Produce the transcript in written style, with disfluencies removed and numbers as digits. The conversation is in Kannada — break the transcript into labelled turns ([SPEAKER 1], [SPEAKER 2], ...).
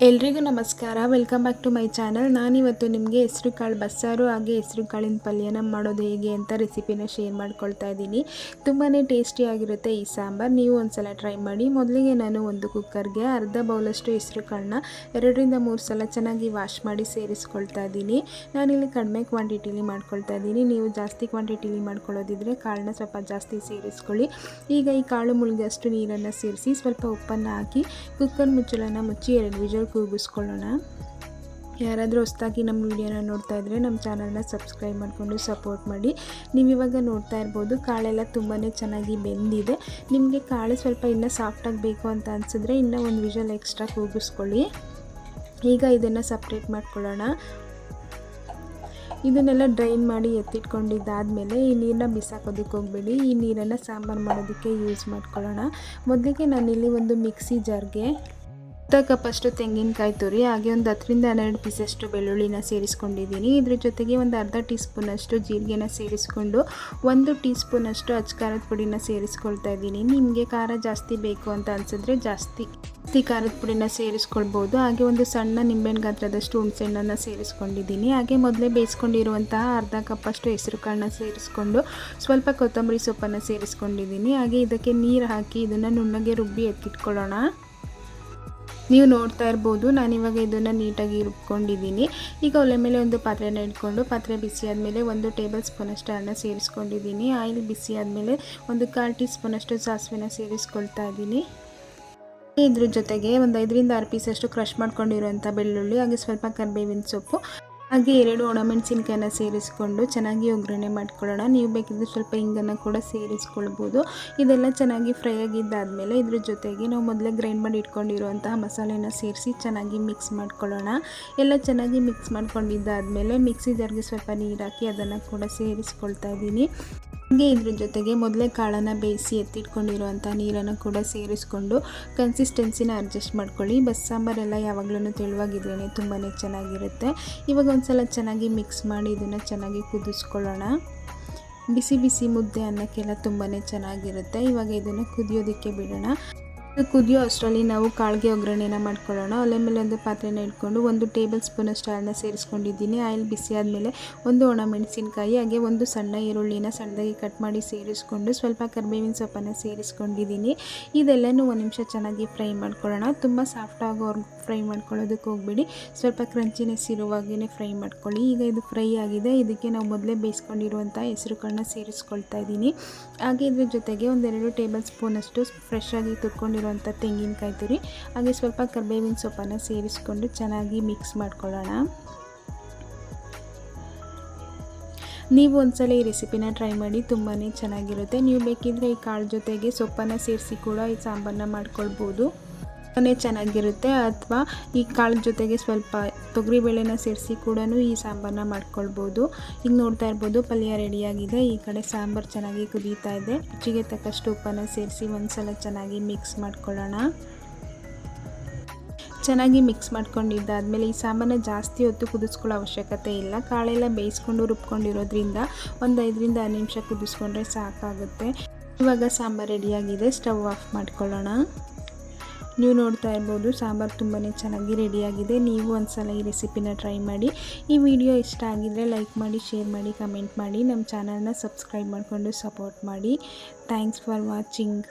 [SPEAKER 1] ಎಲ್ರಿಗೂ ನಮಸ್ಕಾರ. Welcome back to my channel. ನಾನಿವತ್ತು ನಿಮಗೆ ಹೆಸರು ಕಾಳು ಬಸ್ಸಾರು ಹಾಗೆ ಹೆಸರು ಕಾಳಿನ ಪಲ್ಯನ ಮಾಡೋದು ಹೇಗೆ ಅಂತ ರೆಸಿಪಿನ ಶೇರ್ ಮಾಡ್ಕೊಳ್ತಾ ಇದ್ದೀನಿ. ತುಂಬಾ ಟೇಸ್ಟಿಯಾಗಿರುತ್ತೆ ಈ ಸಾಂಬಾರು. ನೀವು ಒಂದ್ಸಲ ಟ್ರೈ ಮಾಡಿ. ಮೊದಲಿಗೆ ನಾನು ಒಂದು ಕುಕ್ಕರ್ಗೆ ಅರ್ಧ ಬೌಲಷ್ಟು ಹೆಸರು ಕಾಳನ್ನ 2-3 ಸಲ ಚೆನ್ನಾಗಿ ವಾಶ್ ಮಾಡಿ ಸೇರಿಸ್ಕೊಳ್ತಾ ಇದ್ದೀನಿ. ನಾನಿಲ್ಲಿ ಕಡಿಮೆ ಕ್ವಾಂಟಿಟಿಲಿ ಮಾಡ್ಕೊಳ್ತಾ ಇದ್ದೀನಿ. ನೀವು ಜಾಸ್ತಿ ಕ್ವಾಂಟಿಟಿಲಿ ಮಾಡ್ಕೊಳ್ಳೋದಿದ್ರೆ ಕಾಳನ್ನ ಸ್ವಲ್ಪ ಜಾಸ್ತಿ ಸೇರಿಸ್ಕೊಳ್ಳಿ. ಈಗ ಈ ಕಾಳು ಮುಳುಗಷ್ಟು ನೀರನ್ನು ಸೇರಿಸಿ ಸ್ವಲ್ಪ ಉಪ್ಪನ್ನು ಹಾಕಿ ಕುಕ್ಕರ್ ಮುಚ್ಚಳನ ಮುಚ್ಚಿ 2 ವಿಷಲ್ ಕೂಗಿಸ್ಕೊಳ್ಳೋಣ. ಯಾರಾದರೂ ಹೊಸದಾಗಿ ನಮ್ಮ ವಿಡಿಯೋನ ನೋಡ್ತಾ ಇದ್ದರೆ ನಮ್ಮ ಚಾನಲ್ನ ಸಬ್ಸ್ಕ್ರೈಬ್ ಮಾಡಿಕೊಂಡು ಸಪೋರ್ಟ್ ಮಾಡಿ. ನೀವಿವಾಗ ನೋಡ್ತಾ ಇರ್ಬೋದು ಕಾಳೆಲ್ಲ ತುಂಬಾ ಚೆನ್ನಾಗಿ ಬೆಂದಿದೆ. ನಿಮಗೆ ಕಾಳು ಸ್ವಲ್ಪ ಇನ್ನೂ ಸಾಫ್ಟಾಗಿ ಬೇಕು ಅಂತ ಅನಿಸಿದ್ರೆ ಇನ್ನೂ 1 ವಿಷಲ್ ಎಕ್ಸ್ಟ್ರಾ ಕೂಗಿಸ್ಕೊಳ್ಳಿ. ಈಗ ಇದನ್ನು ಸಪ್ರೇಟ್ ಮಾಡ್ಕೊಳ್ಳೋಣ. ಇದನ್ನೆಲ್ಲ ಡ್ರೈನ್ ಮಾಡಿ ಎತ್ತಿಟ್ಕೊಂಡಿದ್ದಾದಮೇಲೆ ಈ ನೀರನ್ನ ಬಿಸಾಕೋದಕ್ಕೆ ಹೋಗಬೇಡಿ. ಈ ನೀರನ್ನು ಸಾಂಬಾರು ಮಾಡೋದಕ್ಕೆ ಯೂಸ್ ಮಾಡ್ಕೊಳ್ಳೋಣ. ಮೊದಲಿಗೆ ನಾನಿಲ್ಲಿ ಒಂದು ಮಿಕ್ಸಿ ಜಾರ್ಗೆ ಅರ್ಧ ಕಪ್ಪಷ್ಟು ತೆಂಗಿನಕಾಯಿ ತುರಿ ಹಾಗೆ ಒಂದು 10-12 ಪೀಸಷ್ಟು ಬೆಳ್ಳುಳ್ಳಿನ ಸೇರಿಸ್ಕೊಂಡಿದ್ದೀನಿ. ಇದ್ರ ಜೊತೆಗೆ ಒಂದು ಅರ್ಧ ಟೀ ಸ್ಪೂನಷ್ಟು ಜೀರಿಗೆನ ಸೇರಿಸ್ಕೊಂಡು 1 ಟೀ ಸ್ಪೂನಷ್ಟು ಅಚ್ಚ ಪುಡಿನ ಸೇರಿಸ್ಕೊಳ್ತಾ ಇದ್ದೀನಿ. ನಿಮಗೆ ಖಾರ ಜಾಸ್ತಿ ಬೇಕು ಅಂತ ಅನಿಸಿದ್ರೆ ಜಾಸ್ತಿ ಖಾರದ ಪುಡಿನ ಸೇರಿಸ್ಕೊಳ್ಬೋದು. ಹಾಗೆ ಒಂದು ಸಣ್ಣ ನಿಂಬೆಹಣ್ಣು ಗಾತ್ರದಷ್ಟು ಹುಣಸೆಹಣ್ಣನ್ನು ಸೇರಿಸ್ಕೊಂಡಿದ್ದೀನಿ. ಹಾಗೆ ಮೊದಲೇ ಬೇಯಿಸ್ಕೊಂಡಿರುವಂತಹ ಅರ್ಧ ಕಪ್ಪಷ್ಟು ಹೆಸರು ಕಾಳನ್ನ ಸೇರಿಸ್ಕೊಂಡು ಸ್ವಲ್ಪ ಕೊತ್ತಂಬರಿ ಸೊಪ್ಪನ್ನು ಸೇರಿಸ್ಕೊಂಡಿದ್ದೀನಿ. ಹಾಗೆ ಇದಕ್ಕೆ ನೀರು ಹಾಕಿ ಇದನ್ನು ನುಣ್ಣಗೆ ರುಬ್ಬಿ ಎತ್ತಿಟ್ಕೊಳ್ಳೋಣ. ನೀವು ನೋಡ್ತಾ ಇರ್ಬೋದು ನಾನಿವಾಗ ಇದನ್ನು ನೀಟಾಗಿ ರುಬ್ಕೊಂಡಿದ್ದೀನಿ. ಈಗ ಒಲೆ ಮೇಲೆ ಒಂದು ಪಾತ್ರೆನ ಇಟ್ಕೊಂಡು ಪಾತ್ರೆ ಬಿಸಿ ಆದಮೇಲೆ 1 ಟೇಬಲ್ ಸ್ಪೂನಷ್ಟು ಅನ್ನ ಸೇರಿಸ್ಕೊಂಡಿದ್ದೀನಿ. ಆಯಿಲ್ ಬಿಸಿ ಆದಮೇಲೆ 1/4 ಟೀ ಸ್ಪೂನಷ್ಟು ಸಾಸಿವೆನ ಸೇರಿಸ್ಕೊಳ್ತಾ ಇದ್ದೀನಿ. ಇದ್ರ ಜೊತೆಗೆ ಒಂದು 5-6 ಪೀಸಷ್ಟು ಕ್ರಷ್ ಮಾಡ್ಕೊಂಡಿರುವಂಥ ಬೆಳ್ಳುಳ್ಳಿ ಹಾಗೆ ಸ್ವಲ್ಪ ಕರಿಬೇವಿನ ಸೊಪ್ಪು ಹಾಗೆ 2 ಒಣಮೆಣಸಿನ್ಕಾಯನ್ನ ಸೇರಿಸ್ಕೊಂಡು ಚೆನ್ನಾಗಿ ಒಗ್ಗರಣೆ ಮಾಡ್ಕೊಳ್ಳೋಣ. ನೀವು ಬೇಕಿದ್ರೆ ಸ್ವಲ್ಪ ಹಿಂಗನ್ನು ಕೂಡ ಸೇರಿಸ್ಕೊಳ್ಬೋದು. ಇದೆಲ್ಲ ಚೆನ್ನಾಗಿ ಫ್ರೈ ಆಗಿದ್ದಾದಮೇಲೆ ಇದ್ರ ಜೊತೆಗೆ ನಾವು ಮೊದಲೇ ಗ್ರೈಂಡ್ ಮಾಡಿ ಇಟ್ಕೊಂಡಿರುವಂತಹ ಮಸಾಲೆನ ಸೇರಿಸಿ ಚೆನ್ನಾಗಿ ಮಿಕ್ಸ್ ಮಾಡ್ಕೊಳ್ಳೋಣ. ಎಲ್ಲ ಚೆನ್ನಾಗಿ ಮಿಕ್ಸ್ ಮಾಡ್ಕೊಂಡಿದ್ದಾದಮೇಲೆ ಮಿಕ್ಸಿ ಜಾರ್ಗೆ ಸ್ವಲ್ಪ ನೀರು ಹಾಕಿ ಅದನ್ನು ಕೂಡ ಸೇರಿಸ್ಕೊಳ್ತಾ ಇದ್ದೀನಿ. ಹಾಗೆ ಇದ್ರ ಜೊತೆಗೆ ಮೊದಲೇ ಕಾಳನ್ನು ಬೇಯಿಸಿ ಎತ್ತಿಟ್ಕೊಂಡಿರುವಂಥ ನೀರನ್ನು ಕೂಡ ಸೇರಿಸ್ಕೊಂಡು ಕನ್ಸಿಸ್ಟೆನ್ಸಿನ ಅಡ್ಜಸ್ಟ್ ಮಾಡ್ಕೊಳ್ಳಿ. ಬಸ್ಸಾಂಬಾರೆಲ್ಲ ಯಾವಾಗಲೂ ತೆಳುವಾಗಿದ್ರೇ ತುಂಬಾ ಚೆನ್ನಾಗಿರುತ್ತೆ. ಇವಾಗ ಒಂದ್ಸಲ ಚೆನ್ನಾಗಿ ಮಿಕ್ಸ್ ಮಾಡಿ ಇದನ್ನು ಚೆನ್ನಾಗಿ ಕುದಿಸ್ಕೊಳ್ಳೋಣ. ಬಿಸಿ ಬಿಸಿ ಮುದ್ದೆ ಅನ್ನಕ್ಕೆಲ್ಲ ತುಂಬಾ ಚೆನ್ನಾಗಿರುತ್ತೆ. ಇವಾಗ ಇದನ್ನು ಕುದಿಯೋದಕ್ಕೆ ಬಿಡೋಣ. ಕುದಿಯೋ ಅಷ್ಟರಲ್ಲಿ ನಾವು ಕಾಳಿಗೆ ಒಗ್ಗರಣೆನ ಮಾಡ್ಕೊಳ್ಳೋಣ. ಒಲೆ ಮೇಲೆ ಒಂದು ಪಾತ್ರೆನ ಇಟ್ಕೊಂಡು 1 ಟೇಬಲ್ ಸ್ಪೂನಷ್ಟು ಆಯಿಲ್ನ ಸೇರಿಸ್ಕೊಂಡಿದ್ದೀನಿ. ಆಯಿಲ್ ಬಿಸಿ ಆದಮೇಲೆ 1 ಒಣಮೆಣಸಿನ್ಕಾಯಿ ಹಾಗೆ 1 ಸಣ್ಣ ಈರುಳ್ಳಿನ ಸಣ್ಣದಾಗಿ ಕಟ್ ಮಾಡಿ ಸೇರಿಸ್ಕೊಂಡು ಸ್ವಲ್ಪ ಕರಿಬೇವಿನ ಸೊಪ್ಪನ್ನು ಸೇರಿಸ್ಕೊಂಡಿದ್ದೀನಿ. ಇದೆಲ್ಲನೂ 1 ನಿಮಿಷ ಚೆನ್ನಾಗಿ ಫ್ರೈ ಮಾಡ್ಕೊಳ್ಳೋಣ. ತುಂಬ ಸಾಫ್ಟಾಗೋರ್ಗೆ ಫ್ರೈ ಮಾಡ್ಕೊಳ್ಳೋದಕ್ಕೆ ಹೋಗಬೇಡಿ. ಸ್ವಲ್ಪ ಕ್ರಂಚಿನೆಸ್ ಇರುವಾಗೇ ಫ್ರೈ ಮಾಡ್ಕೊಳ್ಳಿ. ಈಗ ಇದು ಫ್ರೈ ಆಗಿದೆ. ಇದಕ್ಕೆ ನಾವು ಮೊದಲೇ ಬೇಯಿಸ್ಕೊಂಡಿರುವಂಥ ಹೆಸರು ಕಾಳನ್ನ ಸೇರಿಸ್ಕೊಳ್ತಾ ಇದ್ದೀನಿ. ಹಾಗೆ ಇದ್ರ ಜೊತೆಗೆ 1-2 ಟೇಬಲ್ ಸ್ಪೂನಷ್ಟು ಫ್ರೆಶ್ ಆಗಿ ತುರ್ಕೊಂಡಿರೋ ತೆಂಗಿನಕಾಯಿ ತುರಿ ಹಾಗೆ ಸ್ವಲ್ಪ ಕರಿಬೇವಿನ ಸೊಪ್ಪನ್ನು ಸೇರಿಸ್ಕೊಂಡು ಚೆನ್ನಾಗಿ ಮಿಕ್ಸ್ ಮಾಡ್ಕೊಳ್ಳೋಣ. ನೀವು ಒಂದ್ಸಲ ಈ ರೆಸಿಪಿನ ಟ್ರೈ ಮಾಡಿ, ತುಂಬಾ ಚೆನ್ನಾಗಿರುತ್ತೆ. ನೀವು ಬೇಕಿದ್ರೆ ಈ ಕಾಳು ಜೊತೆಗೆ ಸೊಪ್ಪನ್ನು ಸೇರಿಸಿ ಕೂಡ ಈ ಸಾಂಬಾರನ್ನ ಮಾಡ್ಕೊಳ್ಬೋದು, ತುಂಬಾ ಚೆನ್ನಾಗಿರುತ್ತೆ. ಅಥವಾ ಈ ಕಾಳು ಜೊತೆಗೆ ಸ್ವಲ್ಪ ತೊಗರಿಬೇಳೆನ ಸೇರಿಸಿ ಕೂಡ ಈ ಸಾಂಬಾರನ್ನ ಮಾಡ್ಕೊಳ್ಬೋದು. ಈಗ ನೋಡ್ತಾ ಇರ್ಬೋದು ಪಲ್ಯ ರೆಡಿಯಾಗಿದೆ. ಈ ಕಡೆ ಸಾಂಬಾರು ಚೆನ್ನಾಗಿ ಕುದೀತಾ ಇದೆ. ರುಚಿಗೆ ತಕ್ಕಷ್ಟು ಉಪ್ಪನ್ನು ಸೇರಿಸಿ ಒಂದ್ಸಲ ಚೆನ್ನಾಗಿ ಮಿಕ್ಸ್ ಮಾಡ್ಕೊಳ್ಳೋಣ. ಚೆನ್ನಾಗಿ ಮಿಕ್ಸ್ ಮಾಡ್ಕೊಂಡಿದ್ದಾದಮೇಲೆ ಈ ಸಾಂಬಾರನ್ನ ಜಾಸ್ತಿ ಹೊತ್ತು ಕುದಿಸ್ಕೊಳ್ಳೋ ಅವಶ್ಯಕತೆ ಇಲ್ಲ. ಕಾಳೆಲ್ಲ ಬೇಯಿಸ್ಕೊಂಡು ರುಬ್ಕೊಂಡಿರೋದ್ರಿಂದ ಒಂದು 5-6 ನಿಮಿಷ ಕುದಿಸ್ಕೊಂಡ್ರೆ ಸಾಕಾಗುತ್ತೆ. ಇವಾಗ ಸಾಂಬಾರು ರೆಡಿಯಾಗಿದೆ. ಸ್ಟವ್ ಆಫ್ ಮಾಡ್ಕೊಳ್ಳೋಣ. ನೀವು ನೋಡ್ತಾ ಇರ್ಬೋದು ಸಾಂಬಾರು ತುಂಬಾ ಚೆನ್ನಾಗಿ ರೆಡಿಯಾಗಿದೆ. ನೀವು ಒಂದ್ಸಲ ಈ ರೆಸಿಪಿನ ಟ್ರೈ ಮಾಡಿ. ಈ ವಿಡಿಯೋ ಇಷ್ಟ ಆಗಿದ್ರೆ ಲೈಕ್ ಮಾಡಿ, ಶೇರ್ ಮಾಡಿ, ಕಮೆಂಟ್ ಮಾಡಿ. ನಮ್ಮ ಚಾನಲ್ನ ಸಬ್ಸ್ಕ್ರೈಬ್ ಮಾಡಿಕೊಂಡು ಸಪೋರ್ಟ್ ಮಾಡಿ. Thanks for watching.